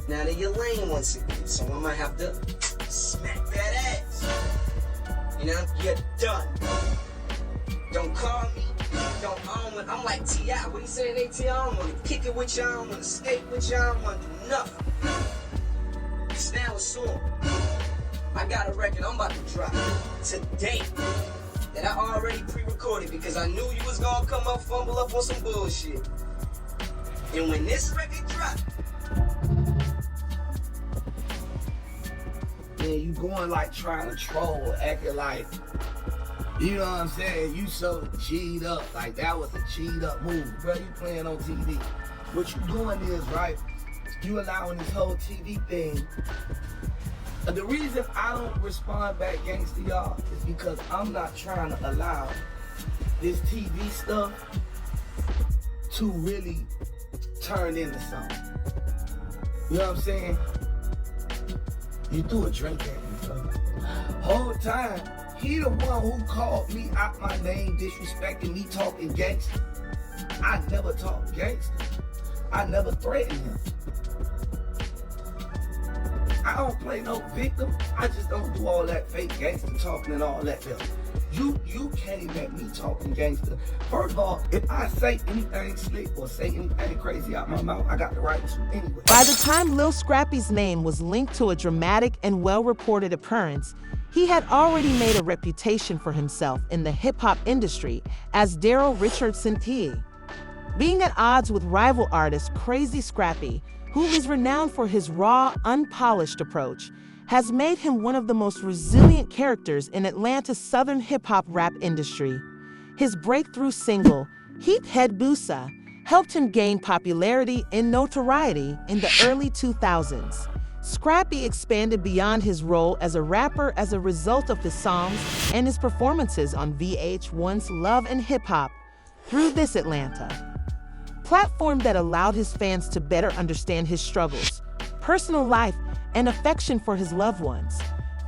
Now that you're lame once again, so I might have to smack that ass. You know, you're done. Don't call me. I'm like T.I. What he saying, AT? I don't want to kick it with you. I don't want to skate with you. I don't want to do nothing. It's now a song. I got a record I'm about to drop today that I already pre-recorded because I knew you was gonna come up, fumble up on some bullshit. And when this record dropped, man, you going like trying to troll, acting like, you know what I'm saying, you so G'd up, like that was a G'd up movie, bro, you playing on TV. What you doing is, right, you allowing this whole TV thing. The reason I don't respond back gangsta, y'all, is because I'm not trying to allow this TV stuff to really turn into something. You know what I'm saying? You threw a drink at me, bro. Whole time, he the one who called me out my name, disrespecting me, talking gangster. I never talked gangster. I never threatened him. I don't play no victim. I just don't do all that fake gangster talking and all that stuff. You came at me talking gangster. First of all, if I say anything slick or say anything crazy out my mouth, I got the right to anyway. By the time Lil Scrappy's name was linked to a dramatic and well-reported occurrence, he had already made a reputation for himself in the hip-hop industry as Daryl Richardson T. Being at odds with rival artist Crazy Scrappy, who is renowned for his raw, unpolished approach, has made him one of the most resilient characters in Atlanta's southern hip-hop rap industry. His breakthrough single, Heat Head Boosa, helped him gain popularity and notoriety in the early 2000s. Scrappy expanded beyond his role as a rapper as a result of his songs and his performances on VH1's Love and Hip Hop through This Atlanta, platform that allowed his fans to better understand his struggles, personal life, and affection for his loved ones.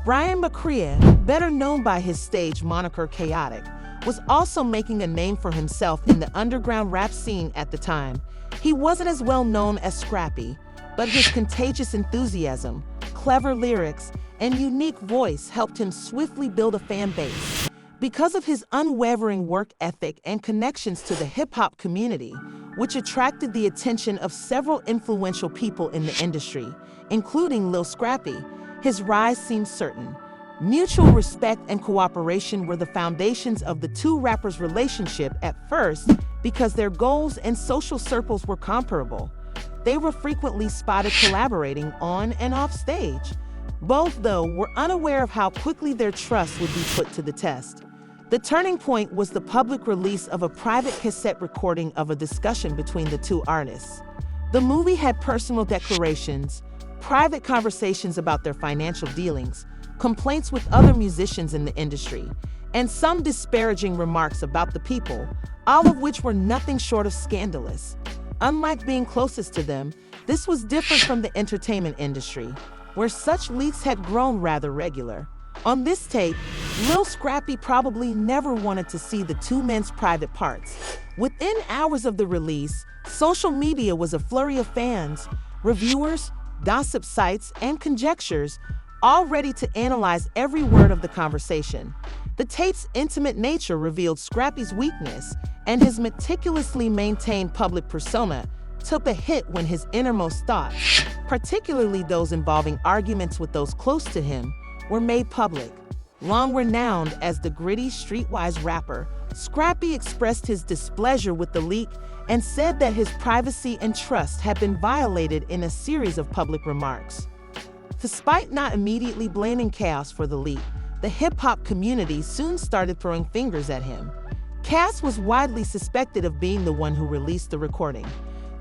Brian McCrea, better known by his stage moniker Khaotic, was also making a name for himself in the underground rap scene at the time. He wasn't as well known as Scrappy, but his contagious enthusiasm, clever lyrics, and unique voice helped him swiftly build a fan base. Because of his unwavering work ethic and connections to the hip-hop community, which attracted the attention of several influential people in the industry, including Lil Scrappy, his rise seemed certain. Mutual respect and cooperation were the foundations of the two rappers' relationship at first because their goals and social circles were comparable. They were frequently spotted collaborating on and off stage. Both, though, were unaware of how quickly their trust would be put to the test. The turning point was the public release of a private cassette recording of a discussion between the two artists. The movie had personal declarations, private conversations about their financial dealings, complaints with other musicians in the industry, and some disparaging remarks about the people, all of which were nothing short of scandalous. Unlike being closest to them, this was different from the entertainment industry, where such leaks had grown rather regular. On this tape, Lil Scrappy probably never wanted to see the two men's private parts. Within hours of the release, social media was a flurry of fans, reviewers, gossip sites, and conjectures, all ready to analyze every word of the conversation. The tape's intimate nature revealed Scrappy's weakness, and his meticulously maintained public persona took a hit when his innermost thoughts, particularly those involving arguments with those close to him, were made public. Long renowned as the gritty, streetwise rapper, Scrappy expressed his displeasure with the leak and said that his privacy and trust had been violated in a series of public remarks. Despite not immediately blaming Chaos for the leak, the hip-hop community soon started throwing fingers at him. Cass was widely suspected of being the one who released the recording.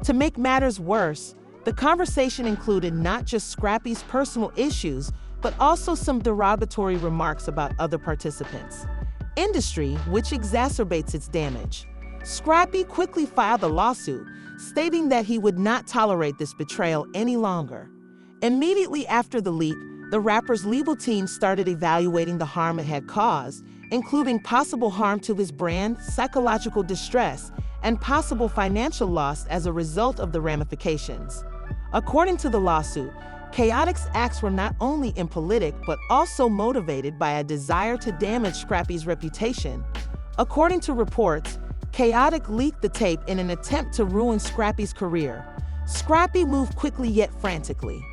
To make matters worse, the conversation included not just Scrappy's personal issues, but also some derogatory remarks about other participants. Industry, which exacerbates its damage. Scrappy quickly filed a lawsuit, stating that he would not tolerate this betrayal any longer. Immediately after the leak, the rapper's legal team started evaluating the harm it had caused, including possible harm to his brand, psychological distress, and possible financial loss as a result of the ramifications. According to the lawsuit, Khaotic's acts were not only impolitic but also motivated by a desire to damage Scrappy's reputation. According to reports, Khaotic leaked the tape in an attempt to ruin Scrappy's career. Scrappy moved quickly yet frantically.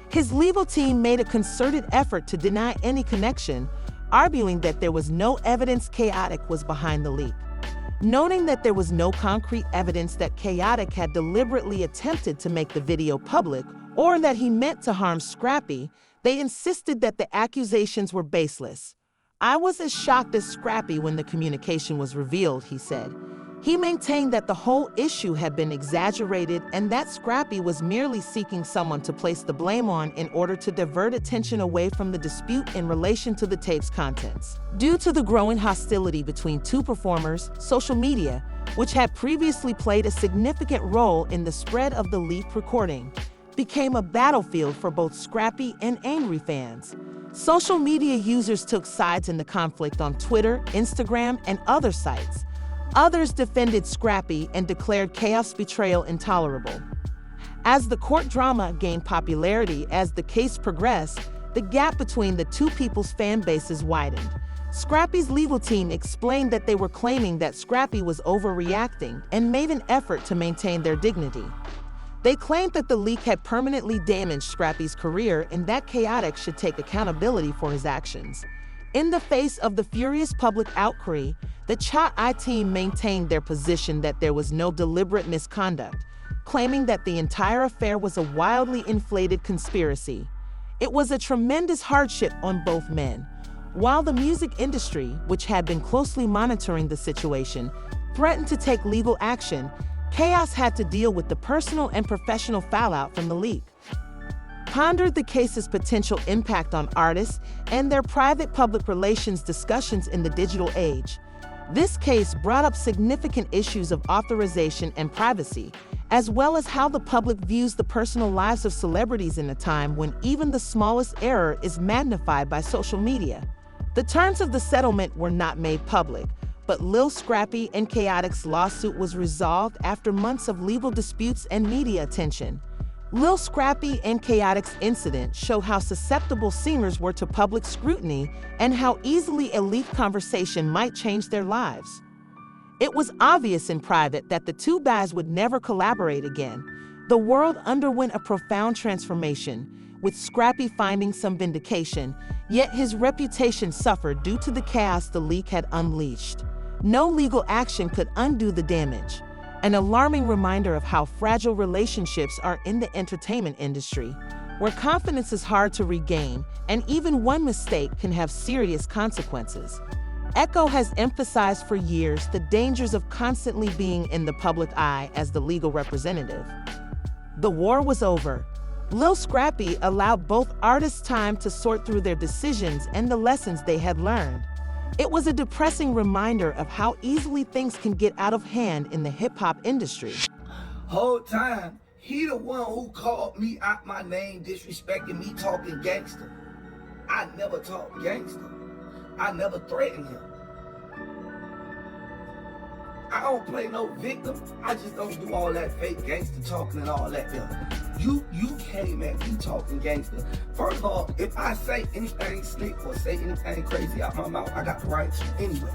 His legal team made a concerted effort to deny any connection, arguing that there was no evidence Khaotic was behind the leak. Noting that there was no concrete evidence that Khaotic had deliberately attempted to make the video public or that he meant to harm Scrappy, they insisted that the accusations were baseless. "I was as shocked as Scrappy when the communication was revealed," he said. He maintained that the whole issue had been exaggerated and that Scrappy was merely seeking someone to place the blame on in order to divert attention away from the dispute in relation to the tape's contents. Due to the growing hostility between two performers, social media, which had previously played a significant role in the spread of the leaked recording, became a battlefield for both Scrappy and angry fans. Social media users took sides in the conflict on Twitter, Instagram, and other sites. Others defended Scrappy and declared Chaos' betrayal intolerable. As the court drama gained popularity as the case progressed, the gap between the two people's fan bases widened. Scrappy's legal team explained that they were claiming that Scrappy was overreacting and made an effort to maintain their dignity. They claimed that the leak had permanently damaged Scrappy's career and that Khaotic should take accountability for his actions. In the face of the furious public outcry, the Khaotic team maintained their position that there was no deliberate misconduct, claiming that the entire affair was a wildly inflated conspiracy. It was a tremendous hardship on both men. While the music industry, which had been closely monitoring the situation, threatened to take legal action, Chaos had to deal with the personal and professional fallout from the leak. Pondered the case's potential impact on artists and their private-public relations discussions in the digital age. This case brought up significant issues of authorization and privacy, as well as how the public views the personal lives of celebrities in a time when even the smallest error is magnified by social media. The terms of the settlement were not made public, but Lil Scrappy and Khaotic's lawsuit was resolved after months of legal disputes and media attention. Lil Scrappy and Khaotic's incident show how susceptible singers were to public scrutiny and how easily a leaked conversation might change their lives. It was obvious in private that the two guys would never collaborate again. The world underwent a profound transformation, with Scrappy finding some vindication, yet his reputation suffered due to the chaos the leak had unleashed. No legal action could undo the damage. An alarming reminder of how fragile relationships are in the entertainment industry, where confidence is hard to regain, and even one mistake can have serious consequences. Echo has emphasized for years the dangers of constantly being in the public eye as the legal representative. The war was over. Lil Scrappy allowed both artists time to sort through their decisions and the lessons they had learned. It was a depressing reminder of how easily things can get out of hand in the hip-hop industry. Whole time, he the one who called me out my name, disrespecting me, talking gangster. I never talked gangster. I never threatened him. I don't play no victim. I just don't do all that fake gangster talking and all that there. You came at me talking gangster. First of all, if I say anything slick or say anything crazy out my mouth, I got the right to anyway.